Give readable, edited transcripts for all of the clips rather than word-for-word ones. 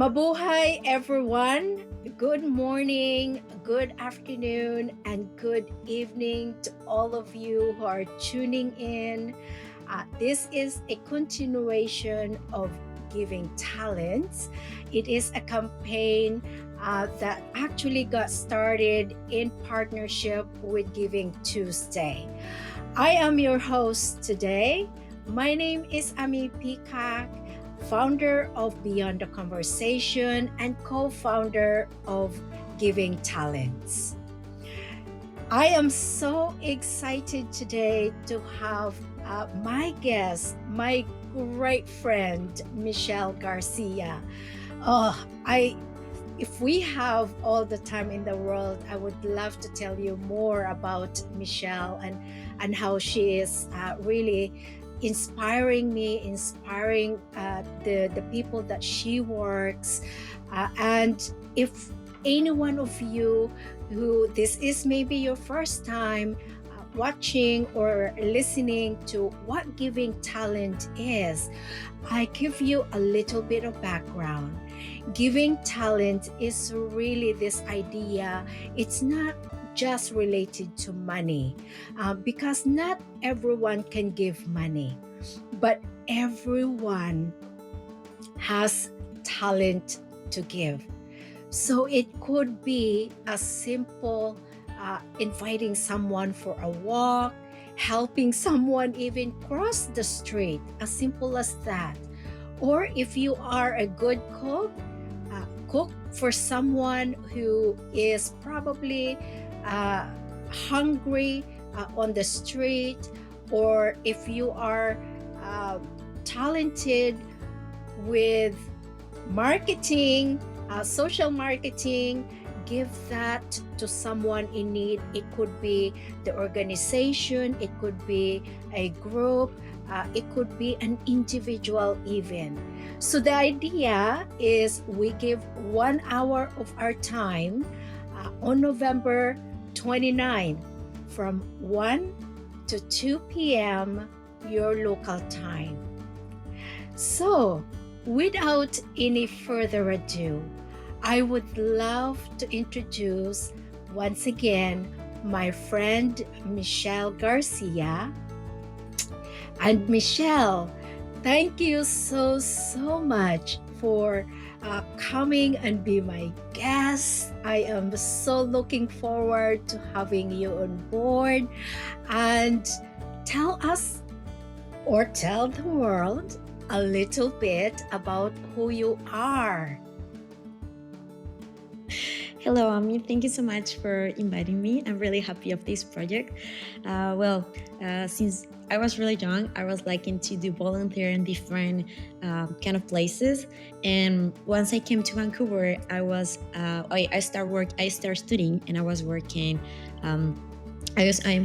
Mabuhay, everyone. Good morning, good afternoon, and good evening to all of you who are tuning in. This is a continuation of Giving Talents. It is a campaign that actually got started in partnership with Giving Tuesday. I am your host today. My name is Ami Peacock, founder of Beyond the Conversation and co founder of Giving Talents. I am so excited today to have my guest, my great friend, Michelle Garcia. Oh, if we have all the time in the world, I would love to tell you more about Michelle and how she is really inspiring me, inspiring the people that she works. And if any one of you who this is maybe your first time watching or listening to what Giving Talent is, I give you a little bit of background. Giving Talent is really this idea. It's not just related to money because not everyone can give money, but everyone has talent to give. So it could be as simple inviting someone for a walk, helping someone even cross the street, as simple as that. Or if you are a good cook, cook for someone who is probably hungry on the street, or if you are talented with marketing, social marketing, give that to someone in need. It could be the organization, it could be a group, it could be an individual even. So the idea is we give 1 hour of our time on November 29 from 1 to 2 p.m. your local time. So without any further ado, I would love to introduce once again my friend Michelle Garcia. And Michelle, thank you so much for coming and be my guest. I am so looking forward to having you on board. And tell us or tell the world a little bit about who you are. Hello, Ami. Thank you so much for inviting me. I'm really happy of this project. Since I was really young, I was liking to do volunteer in different kind of places. And once I came to Vancouver, I started studying, and I was working. I'm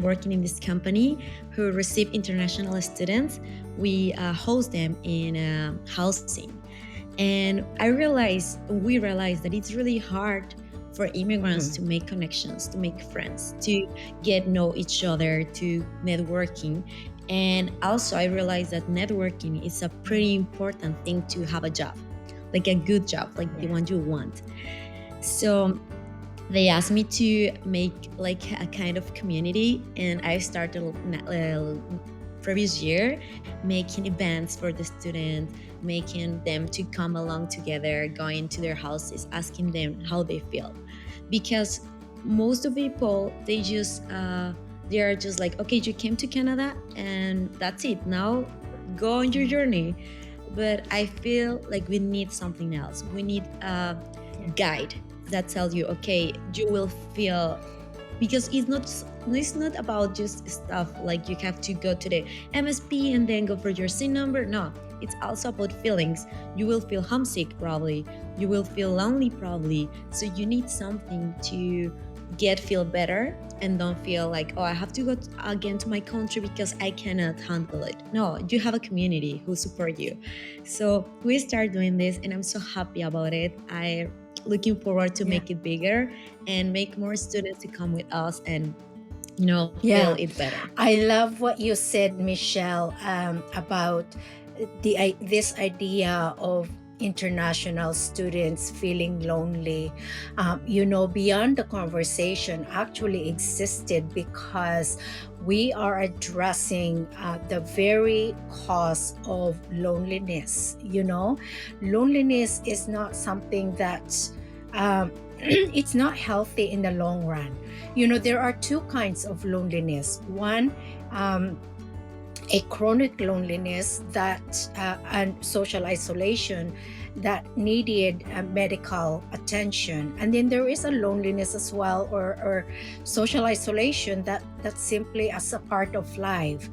working in this company who receive international students. We host them in housing, and we realized that it's really hard for immigrants to make connections, to make friends, to get know each other, to networking. And also I realized that networking is a pretty important thing to have a job, like a good job, like the one you want. So they asked me to make like a kind of community, and I started previous year making events for the students, making them to come along together, going to their houses, asking them how they feel. Because most of people, they are just like, okay, you came to Canada and that's it, now go on your journey. But I feel like we need something else. We need a guide that tells you, okay, you will feel, because it's not about just stuff like you have to go to the MSP and then go for your SIN number. No, it's also about feelings. You will feel homesick probably. You will feel lonely probably. So you need something to feel better and don't feel like, oh, I have to go again to my country because I cannot handle it. No, you have a community who support you. So we start doing this, and I'm so happy about it. I looking forward to make it bigger and make more students to come with us and feel it better. I love what you said, Michelle, about this idea of international students feeling lonely. Beyond the conversation actually existed because we are addressing the very cause of loneliness. Loneliness is not something that it's not healthy in the long run. There are two kinds of loneliness. One, a chronic loneliness that and social isolation that needed medical attention, and then there is a loneliness as well, or social isolation that's simply as a part of life.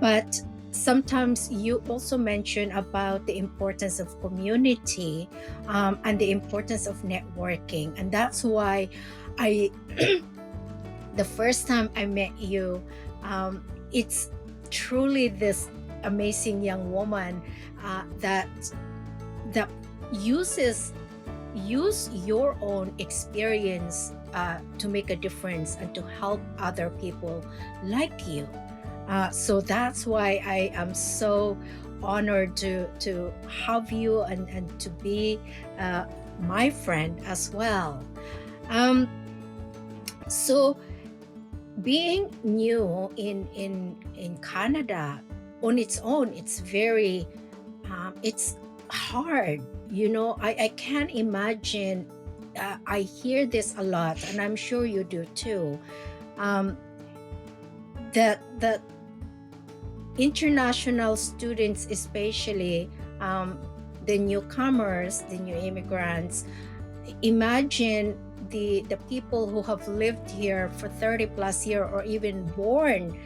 But sometimes you also mention about the importance of community, and the importance of networking, and that's why I the first time I met you, it's truly this amazing young woman that use your own experience to make a difference and to help other people like you. So that's why I am so honored to have you and to be my friend as well. Um, so being new in Canada on its own, it's very it's hard. I can't imagine. I hear this a lot, and I'm sure you do too. Um, that international students, especially the newcomers, the new immigrants, imagine the people who have lived here for 30 plus years, or even born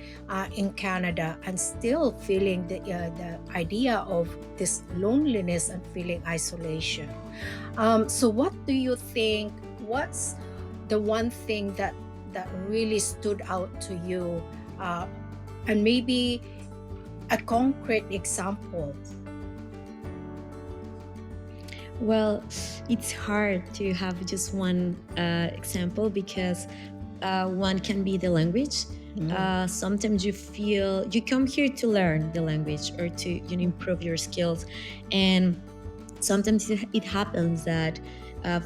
in Canada, and still feeling the idea of this loneliness and feeling isolation. So what do you think, what's the one thing that really stood out to you, and maybe a concrete example? Well, it's hard to have just one example because one can be the language. Sometimes you feel you come here to learn the language or to improve your skills, and sometimes it happens that,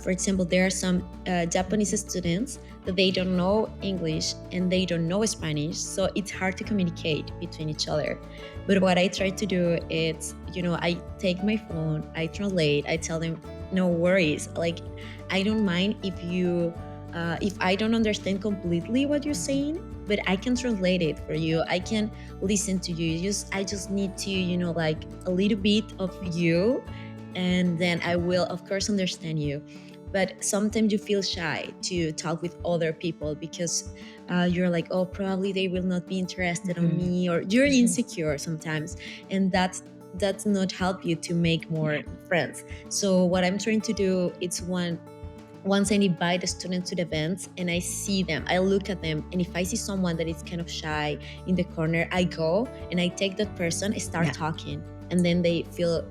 for example, there are some Japanese students that they don't know English and they don't know Spanish, so it's hard to communicate between each other. But what I try to do is, I take my phone, I translate, I tell them, no worries. Like, I don't mind if I don't understand completely what you're saying, but I can translate it for you. I can listen to you. I just need to, like a little bit of you, and then I will, of course, understand you. But sometimes you feel shy to talk with other people because you're like, oh, probably they will not be interested on me, or you're insecure sometimes, and that's not help you to make more friends. So what I'm trying to do, it's once I invite the students to the events and I see them, I look at them, and if I see someone that is kind of shy in the corner, I go and I take that person, I start talking, and then they feel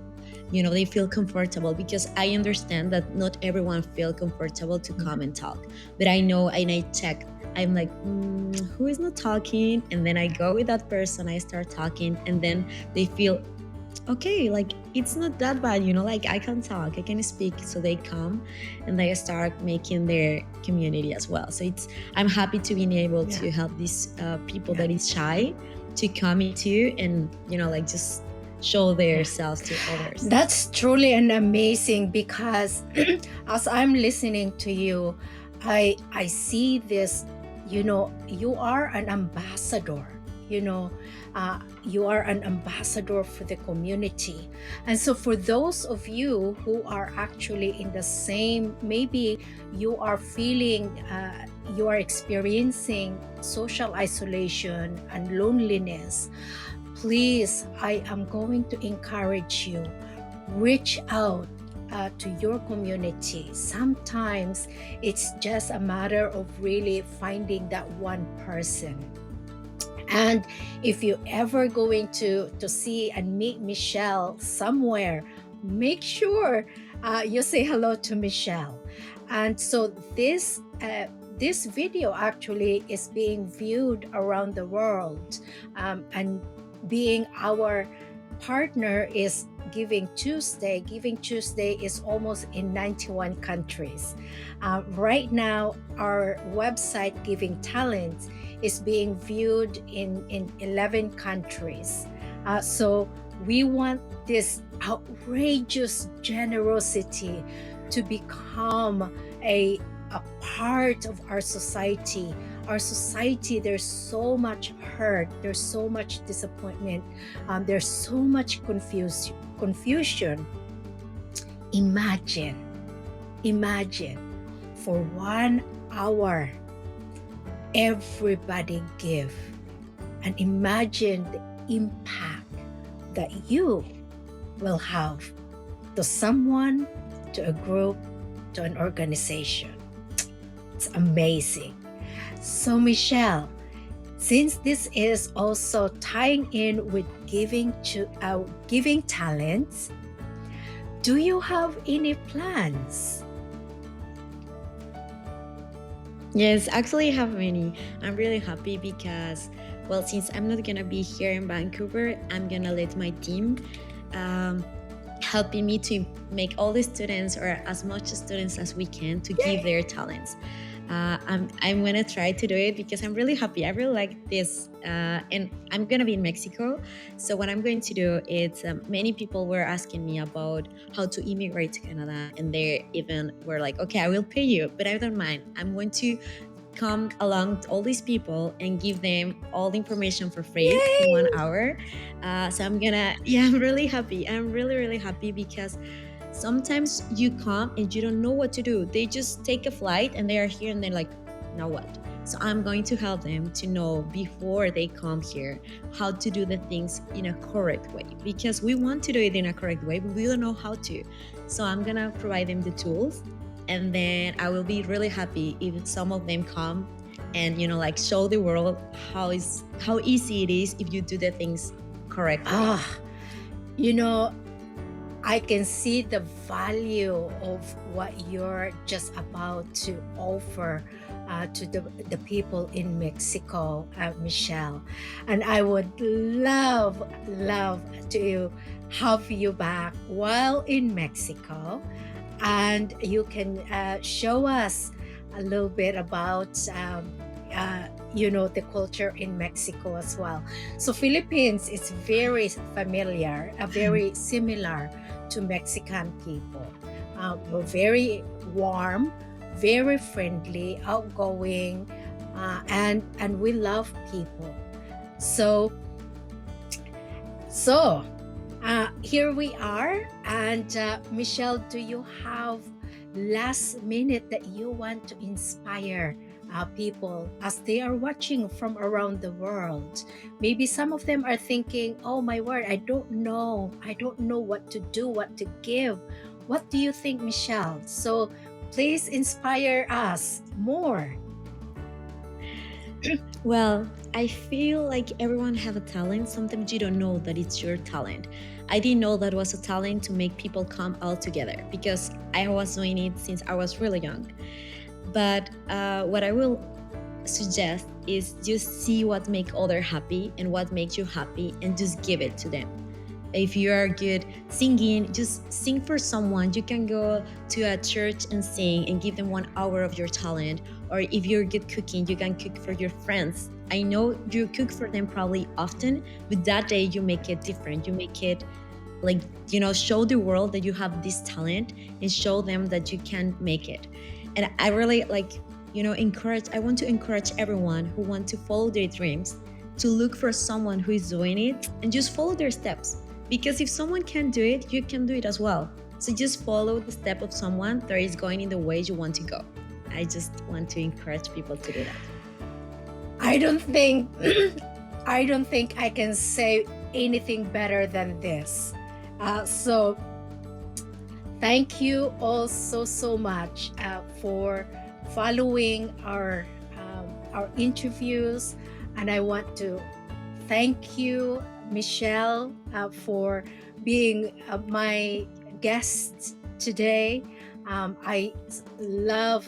comfortable, because I understand that not everyone feel comfortable to come and talk. But I know, and I check, I'm like, who is not talking? And then I go with that person, I start talking, and then they feel, okay, like it's not that bad, like I can talk, I can speak. So they come and they start making their community as well. So I'm happy to being able to help these people that is shy to come into and, like just show themselves to others. That's truly an amazing, because as I'm listening to you, I see this, you are an ambassador, you are an ambassador for the community. And so for those of you who are actually in the same, maybe you are feeling, you are experiencing social isolation and loneliness, please, I am going to encourage you, reach out to your community. Sometimes it's just a matter of really finding that one person. And if you ever going to see and meet Michelle somewhere, make sure you say hello to Michelle. And so this video actually is being viewed around the world, and being our partner is Giving Tuesday. Giving Tuesday is almost in 91 countries. Right now, our website, Giving Talents, is being viewed in 11 countries. So we want this outrageous generosity to become a part of our society. Our society, there's so much hurt, there's so much disappointment, there's so much confusion. Imagine, imagine for 1 hour, everybody give, and imagine the impact that you will have to someone, to a group, to an organization. It's amazing. So, Michelle, since this is also tying in with giving talents, do you have any plans? Yes, actually, I have many. I'm really happy because, well, since I'm not gonna be here in Vancouver, I'm gonna let my team um, helping me to make all the students or as much students as we can to give their talents. I'm gonna try to do it because I'm really happy. I really like this, and I'm gonna be in Mexico. So what I'm going to do is many people were asking me about how to immigrate to Canada, and they even were like, "Okay, I will pay you, but I don't mind. I'm going to come along to all these people and give them all the information for free in 1 hour." So I'm gonna, yeah, I'm really happy. I'm really, really happy because sometimes you come and you don't know what to do. They just take a flight and they are here and they're like, now what? So I'm going to help them to know before they come here how to do the things in a correct way, because we want to do it in a correct way, but we don't know how to. So I'm gonna provide them the tools, and then I will be really happy if some of them come and like show the world how easy it is if you do the things correctly. You know, I can see the value of what you're just about to offer to the people in Mexico, Michelle. And I would love to have you back while in Mexico. And you can show us a little bit about the culture in Mexico as well. So Philippines is very familiar, very similar to Mexican people. We're very warm, very friendly, outgoing, and we love people. So here we are. And Michelle, do you have last minute that you want to inspire people as they are watching from around the world? Maybe some of them are thinking, oh my word, I don't know what to do, what to give. What do you think, Michelle? So please inspire us more. Well, I feel like everyone have a talent. Sometimes you don't know that it's your talent. I didn't know that was a talent to make people come all together because I was doing it since I was really young. But what I will suggest is just see what make others happy and what makes you happy, and just give it to them. If you are good singing, just sing for someone. You can go to a church and sing and give them 1 hour of your talent. Or if you're good cooking, you can cook for your friends. I know you cook for them probably often, but that day you make it different. You make it like, show the world that you have this talent and show them that you can make it. And I really I want to encourage everyone who want to follow their dreams to look for someone who is doing it and just follow their steps. Because if someone can do it, you can do it as well. So just follow the step of someone that is going in the way you want to go. I just want to encourage people to do that. I don't think I can say anything better than this. So thank you all so much for following our interviews, and I want to thank you, Michelle, for being my guest today. I love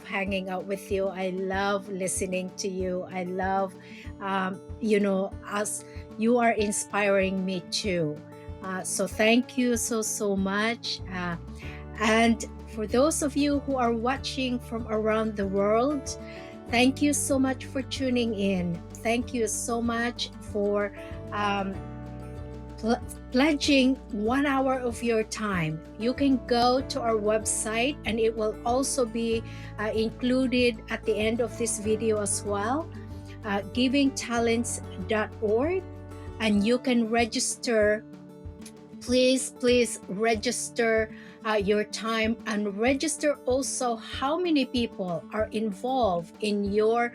hanging out with you. I love listening to you. I love, as you are inspiring me too. So thank you so much. And for those of you who are watching from around the world, thank you so much for tuning in. Thank you so much for um, pledging 1 hour of your time. You can go to our website, and it will also be included at the end of this video as well, givingtalents.org, and you can register. Please register your time, and register also how many people are involved in your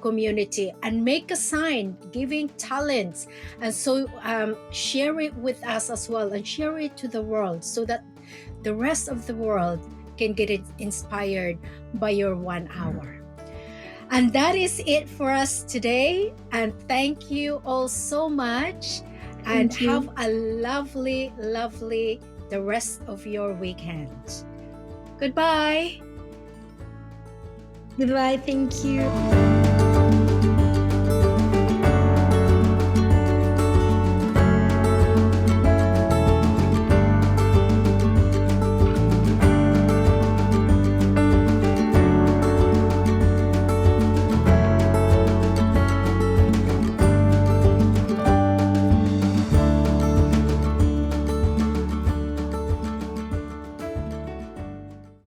community, and make a sign giving talents, and so share it with us as well, and share it to the world, so that the rest of the world can get inspired by your 1 hour. And that is it for us today, and thank you all so much. And Thank you. have a lovely the rest of your weekend. Goodbye. Goodbye. Thank you.